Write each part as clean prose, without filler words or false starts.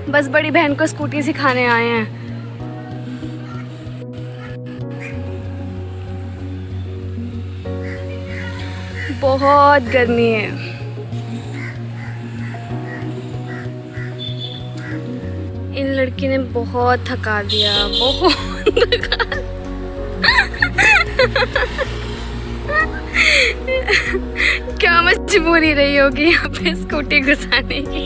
बस बड़ी बहन को स्कूटी सिखाने आए हैं। बहुत गर्मी है। इन लड़की ने बहुत थका दिया, बहुत थका। क्या मजबूरी रही होगी यहाँ पे स्कूटी घुसाने की।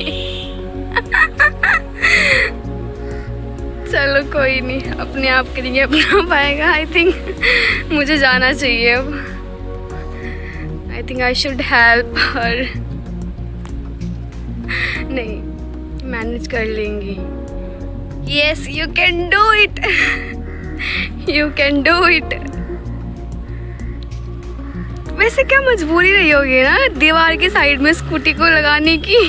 चलो कोई नहीं, अपने आप के लिए अपना पाएगा। आई थिंक मुझे जाना चाहिए अब। I think I should help her. नहीं, मैनेज कर लेंगी। Yes, you can do it, you can do it. वैसे क्या मजबूरी रही होगी ना दीवार के साइड में स्कूटी को लगाने की।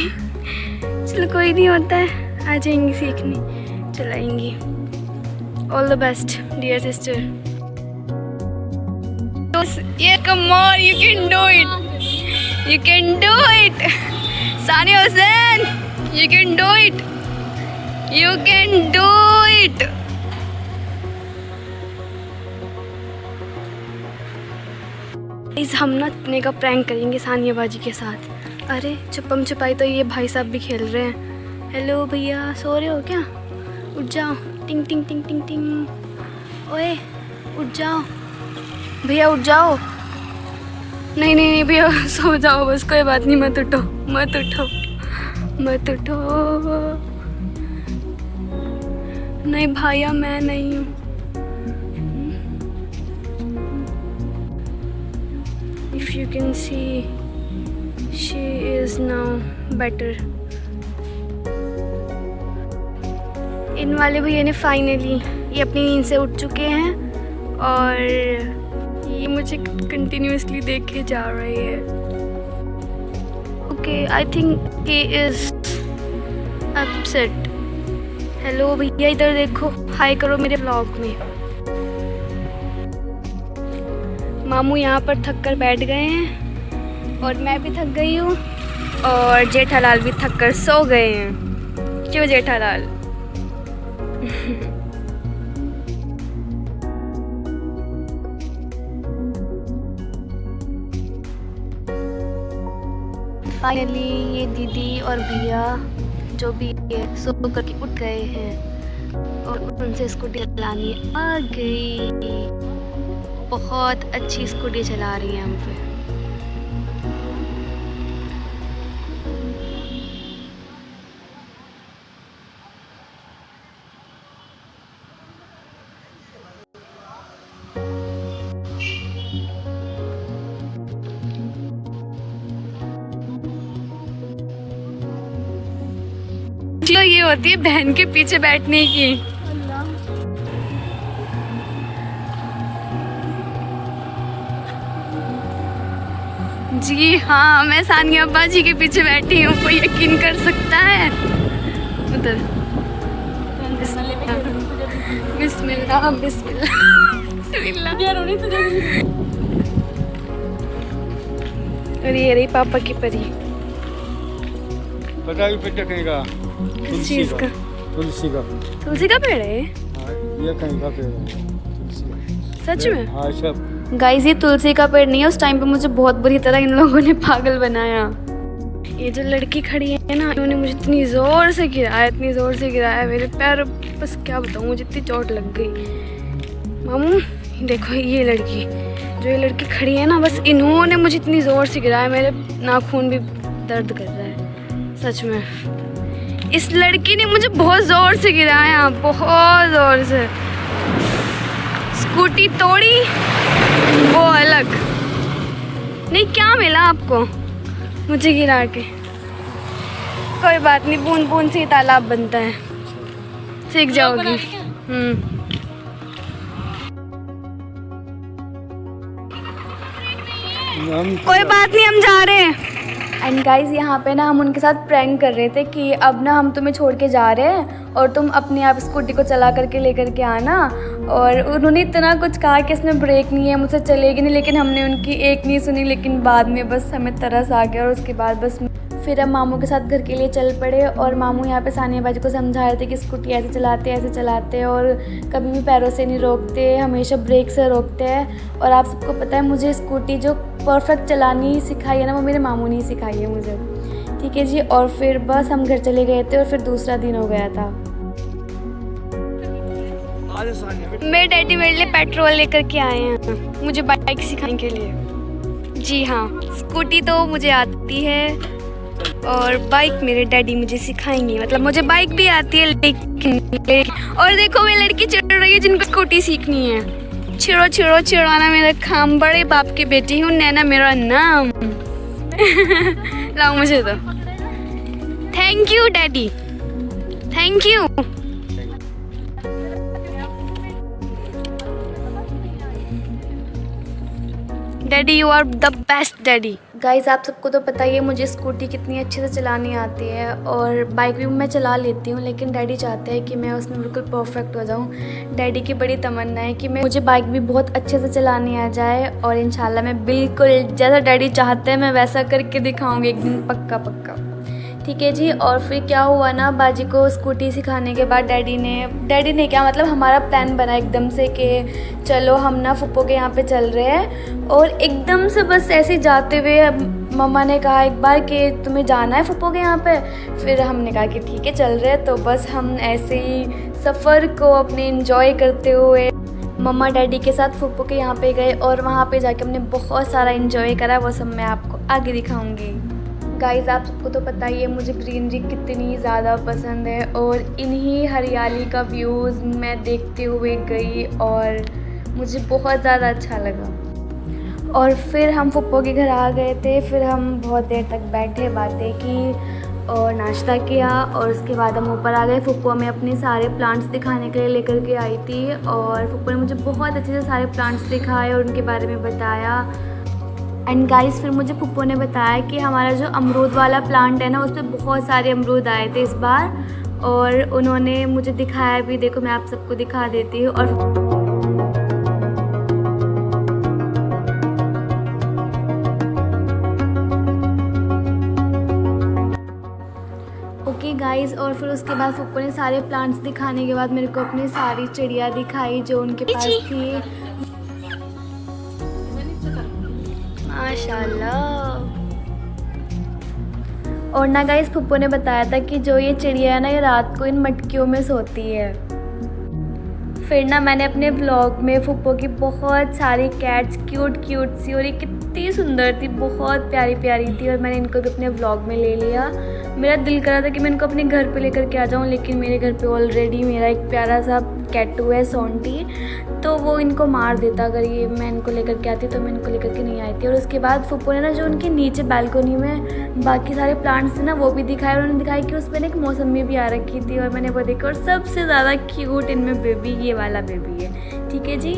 चलो कोई नहीं, होता है, आ जाएंगी सीखने, चलाएंगी। All the best dear sister. ये come on, you can do it, you can do it. Sania Hussain, you can do it, you can do it. हम ना अपने का प्रैंक करेंगे सानिया बाजी के साथ। अरे छुपम छुपाई तो ये भाई साहब भी खेल रहे हैं। हेलो भैया, सो रहे हो क्या? उठ जाओ। टिंग टिंग टिंग टिंग टिंग। ओए उठ जाओ भैया, उठ जाओ। नहीं नहीं नहीं भैया, सो जाओ बस, कोई बात नहीं, मत उठो, मत उठो, मत उठो। नहीं भैया, मैं नहीं हूँ। If you can see, she is now better. इन वाले भैया ने फाइनली ये अपनी नींद से उठ चुके हैं और ये मुझे कंटिन्यूअसली देखे जा रही है। Okay, I think he is upset. Hello भैया, इधर देखो, हाय करो मेरे व्लॉग में। मामू यहाँ पर थक कर बैठ गए हैं और मैं भी थक गई हूँ और जेठालाल भी थक कर सो गए हैं। क्यों जेठालाल? फाइनली ये दीदी और भैया जो भी सो करके उठ गए हैं और उनसे स्कूटी चलानी आ गई। बहुत अच्छी स्कूटी चला रही हैं हम पे। ये होती है बहन के पीछे बैठने की। जी हाँ, मैं सानिया अब्बा जी के पीछे बैठी हूँ, कोई यकीन कर सकता है? उधर बिस्मिल्लाह बिस्मिल्लाह बिस्मिल्लाह। और ये रही पापा की परी। पता भी पेड़ कहेगा किस चीज का? तुलसी का। तुलसी का पेड़ है ये कहीं का पेड़ है तुलसी। सच में? हाँ सब। गाइस, ये तुलसी का पेड़ नहीं है। उस टाइम पे मुझे बहुत बुरी तरह इन लोगों ने पागल बनाया। ये जो लड़की खड़ी है ना, इन्होंने मुझे इतनी ज़ोर से गिराया, इतनी ज़ोर से गिराया मेरे पैर, बस क्या बताऊँ, मुझे इतनी चोट लग गई। मामू देखो, ये लड़की, जो ये लड़की खड़ी है ना, बस इन्होंने मुझे इतनी ज़ोर से गिराया, मेरे नाखून भी दर्द कर रहा है सच में। इस लड़की ने मुझे बहुत ज़ोर से गिराया, बहुत ज़ोर से। स्कूटी तोड़ी वो अलग। नहीं, क्या मिला आपको मुझे गिरा के? कोई बात नहीं, बूंद बूंद से तालाब बनता है, सीख जाओगी। कोई बात नहीं, हम जा रहे हैं। एंड गाइज, यहाँ पे ना हम उनके साथ प्रैंक कर रहे थे कि अब ना हम तुम्हें छोड़ के जा रहे हैं और तुम अपने आप स्कूटी को चला करके लेकर के आना। और उन्होंने इतना कुछ कहा कि इसमें ब्रेक नहीं है, मुझसे चलेगी नहीं, लेकिन हमने उनकी एक नहीं सुनी। लेकिन बाद में बस हमें तरस आ गया और उसके बाद बस फिर हम मामू के साथ घर के लिए चल पड़े और मामू यहाँ पे सानिया बाजी को समझा रहे थे कि स्कूटी ऐसे चलाते हैं और कभी भी पैरों से नहीं रोकते, हमेशा ब्रेक से रोकते हैं। और आप सबको पता है मुझे स्कूटी जो परफेक्ट चलानी सिखाई है ना, वो मेरे मामू ने ही सिखाई है मुझे। ठीक है जी। और फिर बस हम घर चले गए थे और फिर दूसरा दिन हो गया था। मेरे डैडी मेरे लिए पेट्रोल लेकर के आए हैं मुझे बाइक सिखाने के लिए। जी हाँ, स्कूटी तो मुझे आती है और बाइक मेरे डैडी मुझे सिखाएंगे। मतलब मुझे बाइक भी आती है लेकिन और देखो मैं लड़की चढ़ रही है जिनको स्कूटी सीखनी है। चिड़ाना मेरा काम, बड़े बाप की बेटी हूँ, नैना मेरा नाम। लाओ मुझे तो। Thank you daddy, thank you. Daddy you are the best daddy. Guys आप सबको तो पता ही है मुझे स्कूटी कितनी अच्छे से चलानी आती है और बाइक भी मैं चला लेती हूँ, लेकिन डैडी चाहते हैं कि मैं उसमें बिल्कुल परफेक्ट हो जाऊँ। डैडी की बड़ी तमन्ना है कि मुझे बाइक भी बहुत अच्छे से चलानी आ जाए और इंशाल्लाह मैं बिल्कुल जैसा डैडी चाहते हैं मैं वैसा करके दिखाऊँगी एक दिन, पक्का। ठीक है जी। और फिर क्या हुआ ना, बाजी को स्कूटी सिखाने के बाद डैडी ने क्या मतलब हमारा प्लान बना एकदम से कि चलो हम ना फुप्पो के यहाँ पे चल रहे हैं। और एकदम से बस ऐसे जाते हुए मम्मा ने कहा एक बार कि तुम्हें जाना है फुप्पो के यहाँ पे। फिर हमने कहा कि ठीक है चल रहे हैं। तो बस हम ऐसे ही सफ़र को अपने इंजॉय करते हुए मम्मा डैडी के साथ फुप्पो के यहाँ पे गए और वहाँ पे जाके हमने बहुत सारा इंजॉय करा। वो सब मैं आपको आगे दिखाऊँगी। गाइस आप सबको तो पता ही है मुझे ग्रीनरी कितनी ज़्यादा पसंद है और इन्हीं हरियाली का व्यूज़ मैं देखते हुए गई और मुझे बहुत ज़्यादा अच्छा लगा। और फिर हम फुप्पो के घर आ गए थे। फिर हम बहुत देर तक बैठे, बातें की और नाश्ता किया और उसके बाद हम ऊपर आ गए। फुप्पो हमें अपने सारे प्लांट्स दिखाने के लिए लेकर के आई थी और फुप्पो ने मुझे बहुत अच्छे से सारे प्लांट्स दिखाए और उनके बारे में बताया। एंड गाइस फिर मुझे फुप्पो ने बताया कि हमारा जो अमरूद वाला प्लांट है ना, उस पर बहुत सारे अमरूद आए थे इस बार और उन्होंने मुझे दिखाया भी। देखो मैं आप सबको दिखा देती हूँ। और ओके गाइस, और फिर उसके बाद फुप्पो ने सारे प्लांट्स दिखाने के बाद मेरे को अपनी सारी चिड़िया दिखाई जो उनके पास थी। माशाल्लाह। और ना गाइस फुप्पो ने बताया था कि जो ये चिड़िया है ना, ये रात को इन मटकियों में सोती है। फिर ना मैंने अपने व्लॉग में फुप्पो की बहुत सारी कैट्स क्यूट सी, और ये कितनी सुंदर थी, बहुत प्यारी थी, और मैंने इनको भी अपने व्लॉग में ले लिया। मेरा दिल कर रहा था कि मैं इनको अपने घर पे लेकर के आ जाऊँ, लेकिन मेरे घर पे ऑलरेडी मेरा एक प्यारा सा कैटू है सोंटी, तो वो इनको मार देता अगर ये मैं इनको लेकर के आती, तो मैं इनको लेकर के नहीं आई थी। और उसके बाद फुप्पो ने ना जो उनके नीचे बालकनी में बाकी सारे प्लांट्स थे ना, वो भी दिखाए। उन्होंने दिखाया कि उसमें एक मौसमी भी आ रखी थी और मैंने वो देखा। और सबसे ज़्यादा क्यूट इनमें बेबी ये वाला बेबी है। ठीक है जी,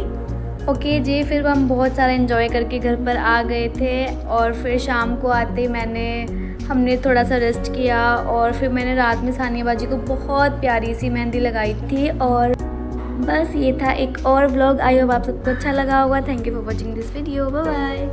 ओके जी। फिर हम बहुत सारा एंजॉय करके घर पर आ गए थे और फिर शाम को आते हमने थोड़ा सा रेस्ट किया और फिर मैंने रात में सानिया बाजी को बहुत प्यारी सी मेहंदी लगाई थी। और बस ये था एक और व्लॉग। आई होप आप सबको अच्छा लगा होगा। Thank you for watching this video. Bye bye.